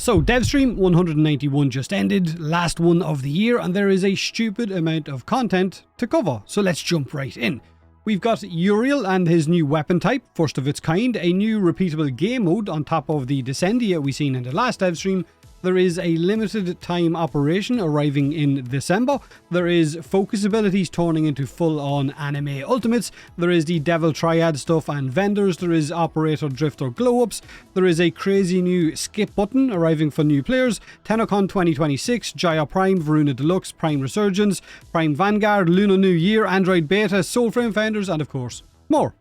So Devstream 191 just ended, last one of the year, and there is a stupid amount of content to cover, so let's jump right in. We've got Uriel and his new weapon type, first of its kind, a new repeatable game mode on top of the Descendia we seen in the last Devstream. There is a limited time operation arriving in December. There is focus abilities turning into full-on anime ultimates. There is the Devil Triad stuff and vendors. There is Operator Drifter glow-ups. There is a crazy new skip button arriving for new players. Tennocon 2026, Gyre Prime, Veruna Deluxe, Prime Resurgence, Prime Vanguard, Lunar New Year, Android Beta, Soulframe Founders, and of course, more.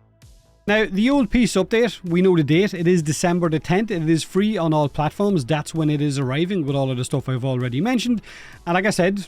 Now, the old piece update, we know the date, it is December the 10th, it is free on all platforms, that's when it is arriving with all of the stuff I've already mentioned, and like I said,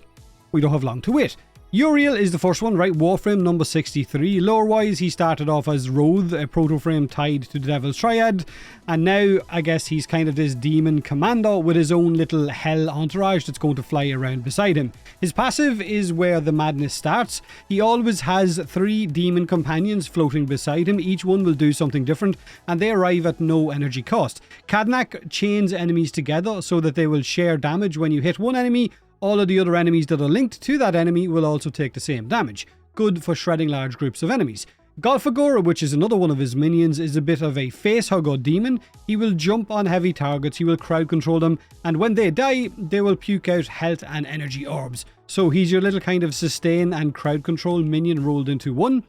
we don't have long to wait. Uriel is the first one, right? Warframe number 63. Lore-wise, he started off as Roth, a proto-frame tied to the Devil's Triad, and now I guess he's kind of this demon commander with his own little hell entourage that's going to fly around beside him. His passive is where the madness starts. He always has 3 demon companions floating beside him. Each one will do something different, and they arrive at no energy cost. Cadnac chains enemies together so that they will share damage. When you hit one enemy, all of the other enemies that are linked to that enemy will also take the same damage. Good for shredding large groups of enemies. Golfagor, which is another one of his minions, is a bit of a facehugger demon. He will jump on heavy targets, he will crowd control them, and when they die, they will puke out health and energy orbs. So he's your little kind of sustain and crowd control minion rolled into one.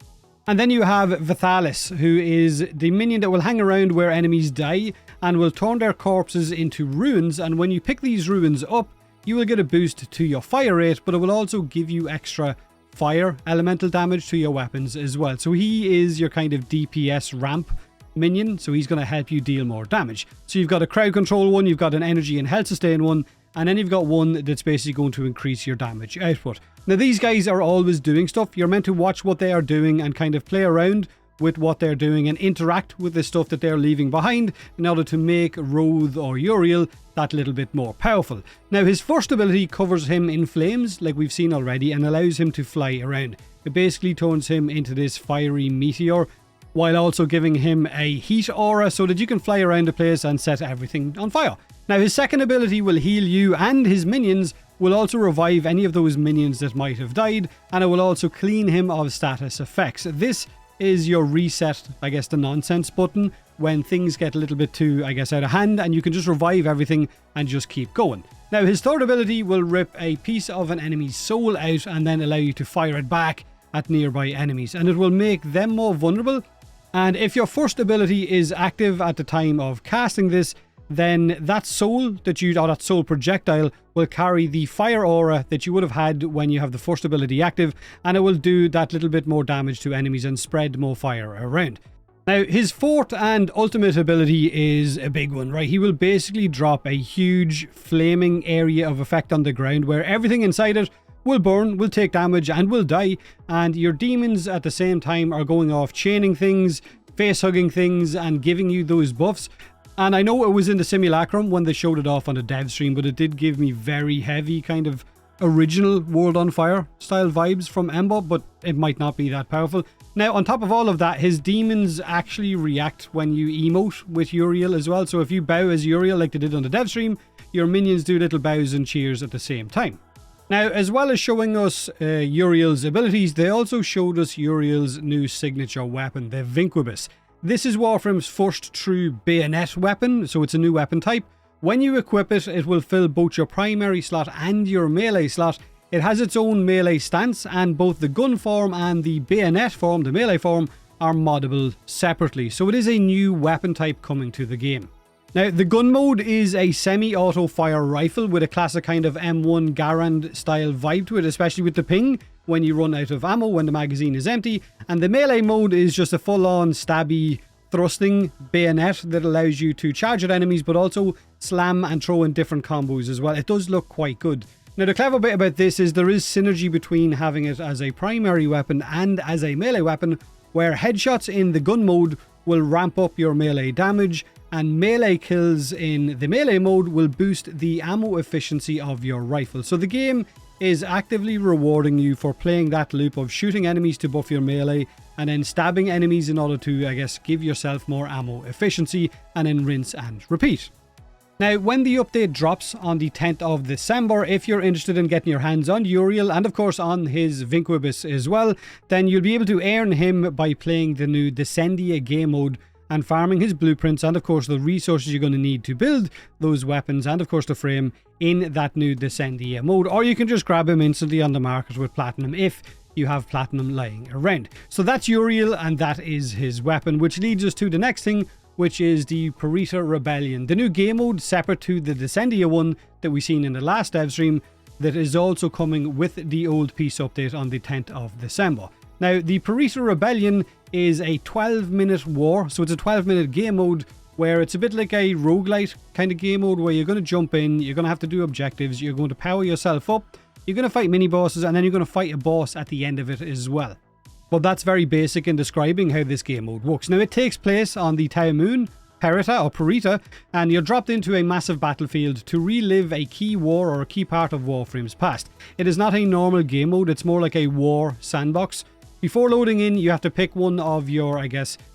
And then you have Vithalis, who is the minion that will hang around where enemies die and will turn their corpses into ruins, and when you pick these ruins up, you will get a boost to your fire rate, but it will also give you extra fire elemental damage to your weapons as well. So he is your kind of DPS ramp minion, so he's going to help you deal more damage. So you've got a crowd control one, you've got an energy and health sustain one, and then you've got one that's basically going to increase your damage output. Now these guys are always doing stuff. You're meant to watch what they are doing and kind of play around with what they're doing and interact with the stuff that they're leaving behind in order to make Roth or Uriel that little bit more powerful. Now his first ability covers him in flames like we've seen already and allows him to fly around. It basically turns him into this fiery meteor while also giving him a heat aura so that you can fly around the place and set everything on fire. Now his second ability will heal you, and his minions will also revive any of those minions that might have died, and it will also clean him of status effects. This is your reset, I guess, the nonsense button when things get a little bit too, I guess, out of hand, and you can just revive everything and just keep going. Now his third ability will rip a piece of an enemy's soul out and then allow you to fire it back at nearby enemies, and it will make them more vulnerable. And if your first ability is active at the time of casting this, then that soul that you, or that soul projectile, will carry the fire aura that you would have had when you have the first ability active, and it will do that little bit more damage to enemies and spread more fire around. Now his fourth and ultimate ability is a big one, right? He will basically drop a huge flaming area of effect on the ground where everything inside it will burn, will take damage, and will die, and your demons at the same time are going off chaining things, face-hugging things, and giving you those buffs. And I know it was in the simulacrum when they showed it off on the dev stream, but it did give me very heavy kind of original World on Fire style vibes from Ember, but it might not be that powerful. Now, on top of all of that, his demons actually react when you emote with Uriel as well. So if you bow as Uriel like they did on the dev stream, your minions do little bows and cheers at the same time. Now, as well as showing us Uriel's abilities, they also showed us Uriel's new signature weapon, the Vinquibus. This is Warframe's first true bayonet weapon, so it's a new weapon type. When you equip it, it will fill both your primary slot and your melee slot. It has its own melee stance, and both the gun form and the bayonet form, the melee form, are moddable separately. So it is a new weapon type coming to the game. Now, the gun mode is a semi-auto fire rifle with a classic kind of M1 Garand style vibe to it, especially with the ping when you run out of ammo when the magazine is empty. And the melee mode is just a full-on stabby thrusting bayonet that allows you to charge at enemies but also slam and throw in different combos as well. It does look quite good. Now, the clever bit about this is there is synergy between having it as a primary weapon and as a melee weapon, where headshots in the gun mode will ramp up your melee damage, and melee kills in the melee mode will boost the ammo efficiency of your rifle. So the game is actively rewarding you for playing that loop of shooting enemies to buff your melee and then stabbing enemies in order to, I guess, give yourself more ammo efficiency, and then rinse and repeat. Now, when the update drops on the 10th of December, if you're interested in getting your hands on Uriel and of course on his Vinquibus as well, then you'll be able to earn him by playing the new Descendia game mode and farming his blueprints and of course the resources you're going to need to build those weapons and of course the frame in that new Descendia mode. Or you can just grab him instantly on the market with platinum if you have platinum lying around. So that's Uriel and that is his weapon, which leads us to the next thing, which is the Perita Rebellion, the new game mode separate to the Descendia one that we seen in the last Devstream, that is also coming with the old piece update on the 10th of December. Now, the Perita Rebellion is a 12-minute war, so it's a 12-minute game mode where it's a bit like a roguelite kind of game mode where you're going to jump in, you're going to have to do objectives, you're going to power yourself up, you're going to fight mini-bosses, and then you're going to fight a boss at the end of it as well. But that's very basic in describing how this game mode works. Now, it takes place on the tower moon, Perita, and you're dropped into a massive battlefield to relive a key war or a key part of Warframe's past. It is not a normal game mode, it's more like a war sandbox. Before loading in, you have to pick one of your,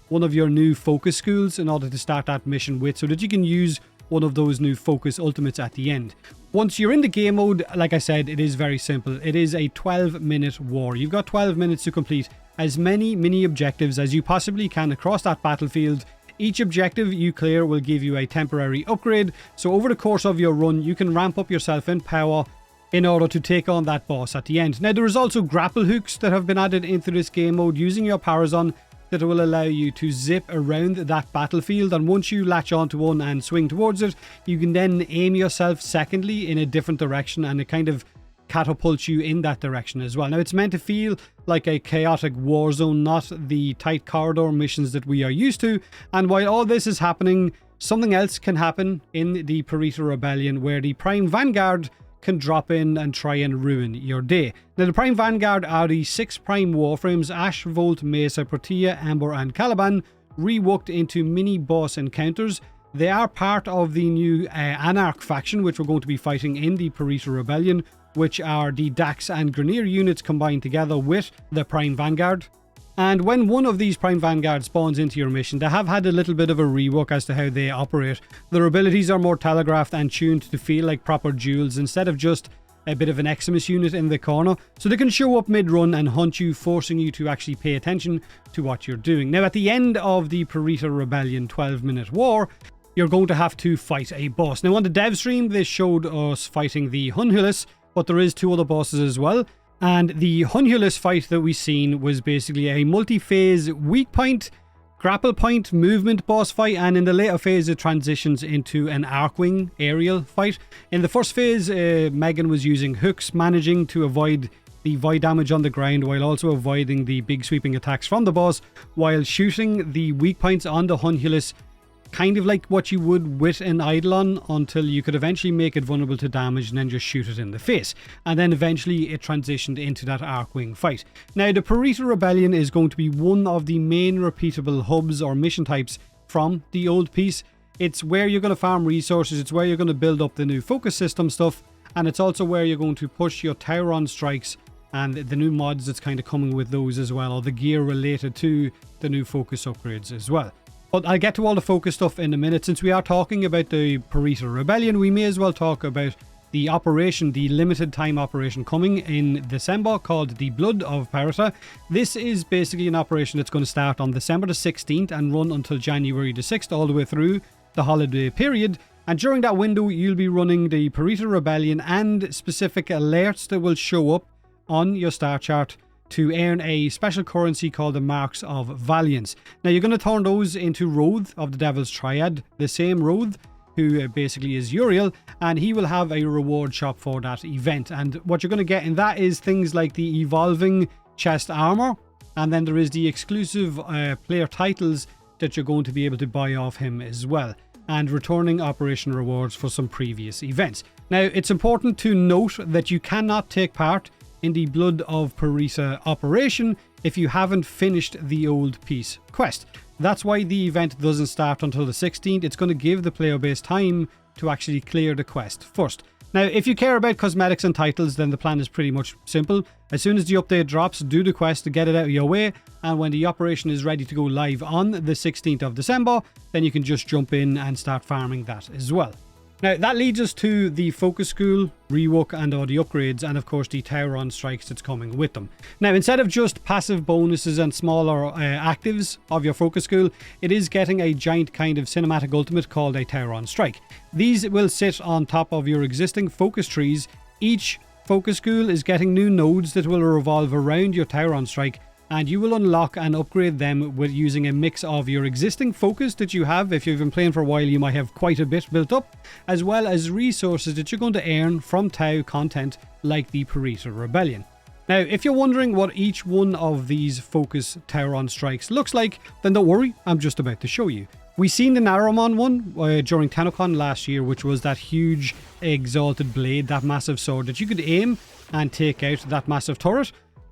one of your new focus schools in order to start that mission with, so that you can use one of those new focus ultimates at the end. Once you're in the game mode, like I said, it is very simple. It is a 12-minute war. You've got 12 minutes to complete as many mini objectives as you possibly can across that battlefield. Each objective you clear will give you a temporary upgrade, so over the course of your run you can ramp up yourself in power in order to take on that boss at the end. Now, there is also grapple hooks that have been added into this game mode using your powers on that will allow you to zip around that battlefield, and once you latch onto one and swing towards it, you can then aim yourself secondly in a different direction and it kind of catapults you in that direction as well. Now, it's meant to feel like a chaotic war zone, not the tight corridor missions that we are used to. And while all this is happening, something else can happen in the Perita Rebellion where the Prime Vanguard can drop in and try and ruin your day. Now, the Prime Vanguard are the 6 Prime Warframes, Ash, Volt, Mesa, Protea, Amber and Caliban, reworked into mini boss encounters. They are part of the new Anarch faction, which we're going to be fighting in the Perita Rebellion, which are the Dax and Grineer units combined together with the Prime Vanguard. And when one of these Prime Vanguard spawns into your mission, they have had a little bit of a rework as to how they operate. Their abilities are more telegraphed and tuned to feel like proper duels instead of just a bit of an Eximus unit in the corner, so they can show up mid-run and hunt you, forcing you to actually pay attention to what you're doing. Now, at the end of the Perita Rebellion 12-minute war, you're going to have to fight a boss. Now, on the Devstream, they showed us fighting the Hunulus, but there is 2 other bosses as well. And the Hunulus fight that we seen was basically a multi-phase weak point, grapple point, movement boss fight, and in the later phase it transitions into an Arcwing aerial fight. In the first phase, Megan was using hooks, managing to avoid the void damage on the ground while also avoiding the big sweeping attacks from the boss, while shooting the weak points on the Hunulus, kind of like what you would with an Eidolon, until you could eventually make it vulnerable to damage and then just shoot it in the face. And then eventually it transitioned into that Arcwing fight. Now, the Perita Rebellion is going to be one of the main repeatable hubs or mission types from the old piece. It's where you're going to farm resources, it's where you're going to build up the new focus system stuff, and it's also where you're going to push your Tauron Strikes and the new mods that's kind of coming with those as well, or the gear related to the new focus upgrades as well. But I'll get to all the focus stuff in a minute. Since we are talking about the Perita Rebellion, we may as well talk about the operation, the limited time operation coming in December called the Blood of Perita. This is basically an operation that's going to start on December the 16th and run until January the 6th, all the way through the holiday period. And during that window, you'll be running the Perita Rebellion and specific alerts that will show up on your star chart to earn a special currency called the Marks of Valiance. Now, you're going to turn those into Roth of the Devil's Triad, the same Roth who basically is Uriel, and he will have a reward shop for that event. And what you're going to get in that is things like the evolving chest armor, and then there is the exclusive player titles that you're going to be able to buy off him as well, and returning operation rewards for some previous events. Now, it's important to note that you cannot take part in the Blood of Perita operation if you haven't finished the old piece quest. That's why the event doesn't start until the 16th. It's going to give the player base time to actually clear the quest first. Now, if you care about cosmetics and titles, then the plan is pretty much simple. As soon as the update drops, do the quest to get it out of your way, and when the operation is ready to go live on the 16th of December, then you can just jump in and start farming that as well. Now, that leads us to the Focus School, rework and all the upgrades, and of course the Tauron Strikes that's coming with them. Now, instead of just passive bonuses and smaller actives of your Focus School, it is getting a giant kind of cinematic ultimate called a Tauron Strike. These will sit on top of your existing focus trees. Each Focus School is getting new nodes that will revolve around your Tauron Strike, and you will unlock and upgrade them with using a mix of your existing focus that you have. If you've been playing for a while, you might have quite a bit built up, as well as resources that you're going to earn from Tau content like the Perita Rebellion. Now, if you're wondering what each one of these focus Tauron Strikes looks like, then don't worry, I'm just about to show you. We seen the Narrowmon one during Tennocon last year, which was that huge exalted blade, that massive sword that you could aim and take out that massive turret.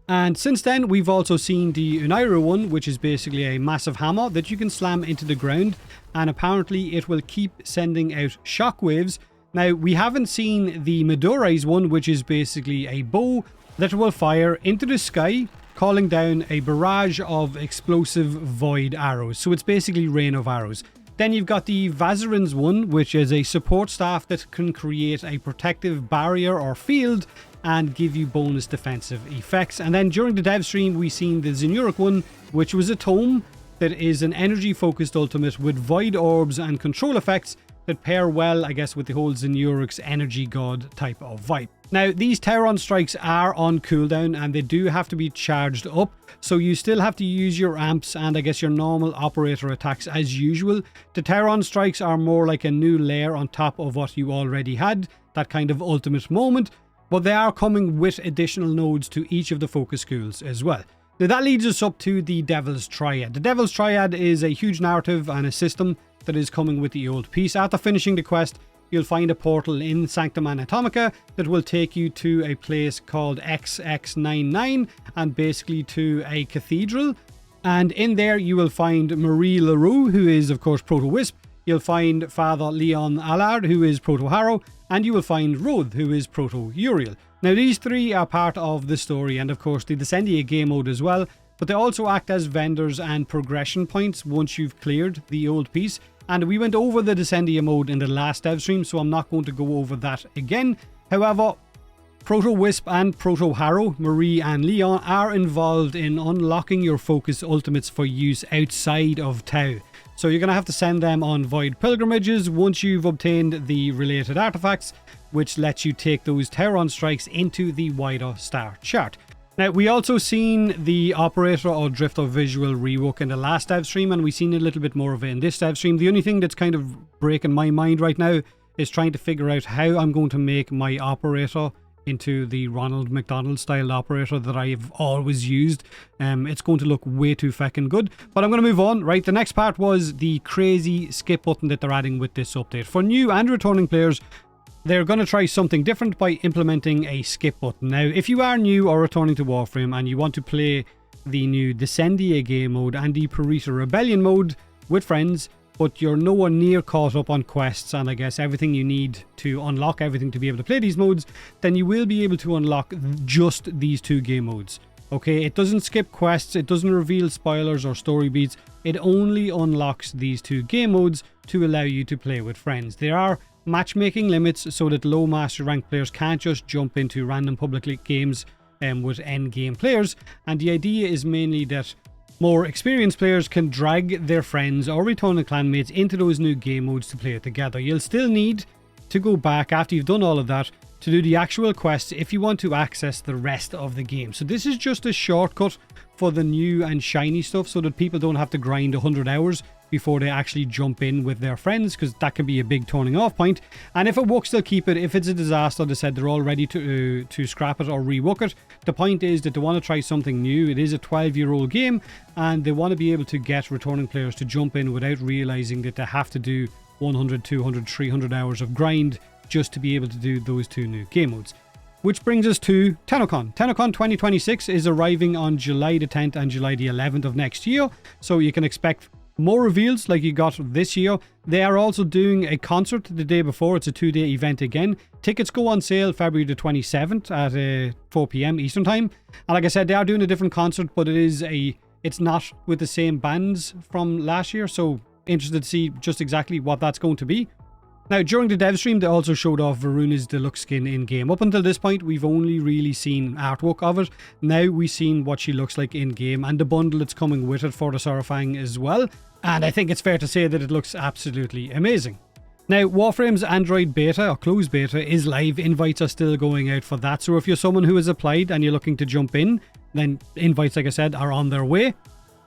And since then, we've also seen the Uriel one, which is basically a massive hammer that you can slam into the ground, and apparently it will keep sending out shockwaves. Now, we haven't seen the Midori's one, which is basically a bow that will fire into the sky, calling down a barrage of explosive void arrows. So it's basically rain of arrows. Then you've got the Vazirans one, which is a support staff that can create a protective barrier or field and give you bonus defensive effects. And then during the Devstream, we've seen the Zenuric one, which was a tome that is an energy focused ultimate with void orbs and control effects that pair well, I guess, with the whole Zenuric's energy god type of vibe. Now, these Tauron Strikes are on cooldown and they do have to be charged up, so you still have to use your amps and I guess your normal operator attacks as usual. The Tauron Strikes are more like a new layer on top of what you already had, that kind of ultimate moment, but they are coming with additional nodes to each of the focus schools as well. Now, that leads us up to the Devil's Triad. The Devil's Triad is a huge narrative and a system that is coming with the old piece. After finishing the quest, you'll find a portal in Sanctum Anatomica that will take you to a place called XX99 and basically to a cathedral. And in there you will find Marie LaRue, who is of course Proto-Wisp. You'll find Father Leon Allard, who is Proto-Harrow. And you will find Roth, who is Proto-Uriel. Now, these three are part of the story and of course the Descendia game mode as well. But they also act as vendors and progression points once you've cleared the old piece. And we went over the Descendia mode in the last dev stream, so I'm not going to go over that again. However, Proto-Wisp and Proto-Harrow, Marie and Leon, are involved in unlocking your focus ultimates for use outside of Tau. So you're going to have to send them on void pilgrimages once you've obtained the related artifacts, which lets you take those Tauron Strikes into the wider star chart. Now, we also seen the operator or drifter visual rework in the last dev stream, and we've seen a little bit more of it in this dev stream. The only thing that's kind of breaking my mind right now is trying to figure out how I'm going to make my operator into the Ronald McDonald style operator that I've always used. It's going to look way too feckin' good, but I'm going to move on. Right, the next part was the crazy skip button that they're adding with this update. For new and returning players, they're going to try something different by implementing a skip button. Now, if you are new or returning to Warframe and you want to play the new Descendia game mode and the Perita Rebellion mode with friends, but you're nowhere near caught up on quests and I guess everything you need to unlock everything to be able to play these modes, then you will be able to unlock just these two game modes. Okay, it doesn't skip quests, it doesn't reveal spoilers or story beats, it only unlocks these two game modes to allow you to play with friends. There are matchmaking limits so that low master rank players can't just jump into random public games with end game players, and the idea is mainly that more experienced players can drag their friends or returning clanmates into those new game modes to play it together. You'll still need to go back after you've done all of that to do the actual quests if you want to access the rest of the game. So this is just a shortcut for the new and shiny stuff so that people don't have to grind 100 hours before they actually jump in with their friends, because that can be a big turning off point. And if it works, they'll keep it. If it's a disaster, they said they're all ready to scrap it or rework it. The point is that they want to try something new. It is a 12-year-old game and they want to be able to get returning players to jump in without realizing that they have to do 100, 200, 300 hours of grind just to be able to do those two new game modes. Which brings us to Tennocon. Tennocon 2026 is arriving on July the 10th and July the 11th of next year, so you can expect more reveals like you got this year. They are also doing a concert the day before. It's a 2-day event again. Tickets go on sale February the 27th at 4 p.m. Eastern Time. And like I said, they are doing a different concert, but it's not with the same bands from last year, so interested to see just exactly what that's going to be. Now, during the dev stream, they also showed off Veruna's deluxe skin in-game. Up until this point, we've only really seen artwork of it. Now we've seen what she looks like in-game and the bundle that's coming with it for the Saurfang as well. And I think it's fair to say that it looks absolutely amazing. Now, Warframe's Android beta, or closed beta, is live. Invites are still going out for that. So if you're someone who has applied and you're looking to jump in, then invites, like I said, are on their way.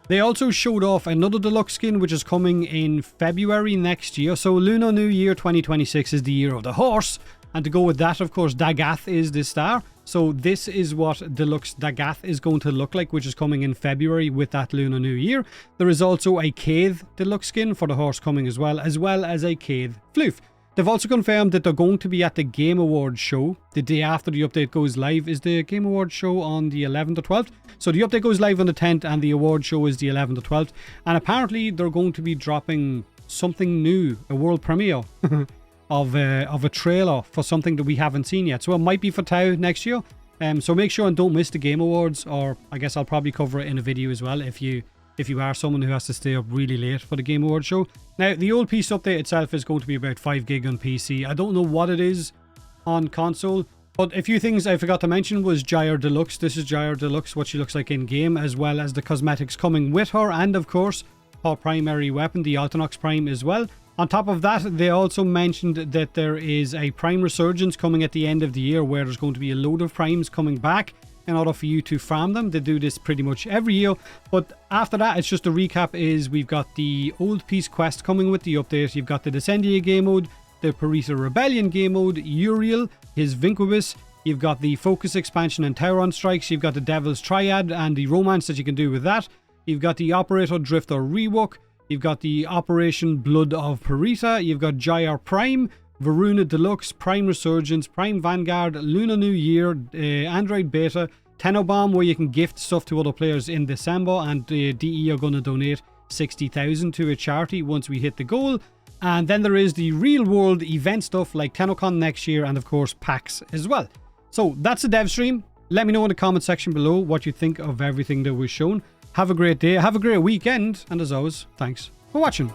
They also showed off another deluxe skin which is coming in February next year. So Lunar New Year 2026 is the year of the horse. And to go with that, of course, Dagath is the star. So this is what Deluxe Dagath is going to look like, which is coming in February with that Lunar New Year. There is also a Caith deluxe skin for the horse coming as well as a Caith floof. They've also confirmed that they're going to be at the Game Awards show the day after the update goes live. Is the Game Awards show on the 11th or 12th? So the update goes live on the 10th and the award show is the 11th or 12th. And apparently they're going to be dropping something new, a world premiere of a trailer for something that we haven't seen yet. So it might be for Tau next year. So make sure and don't miss the Game Awards, or I guess I'll probably cover it in a video as well if you are someone who has to stay up really late for the Game Awards show. Now, the old piece update itself is going to be about 5 gig on PC. I don't know what it is on console, but a few things I forgot to mention was Gyre Deluxe. This is Gyre Deluxe, what she looks like in-game, as well as the cosmetics coming with her, and of course, her primary weapon, the Autonox Prime as well. On top of that, they also mentioned that there is a Prime Resurgence coming at the end of the year, where there's going to be a load of Primes coming back in order for you to farm them. They do this pretty much every year, but after that, it's just a recap. Is we've got the Old Peace quest coming with the update, you've got the Descendia game mode, the Perita Rebellion game mode, Uriel, his Vinquibus, you've got the Focus expansion and Tauron Strikes, you've got the Devil's Triad and the romance that you can do with that, you've got the Operator Drifter rework, you've got the Operation Blood of Perita, you've got Gyre Prime, Veruna Deluxe, Prime Resurgence, Prime Vanguard, Lunar New Year, Android Beta, TennoBomb, where you can gift stuff to other players in December, and DE are going to donate 60,000 to a charity once we hit the goal. And then there is the real world event stuff like Tennocon next year, and of course PAX as well. So that's the dev stream. Let me know in the comment section below what you think of everything that was shown. Have a great day, have a great weekend, and as always, thanks for watching.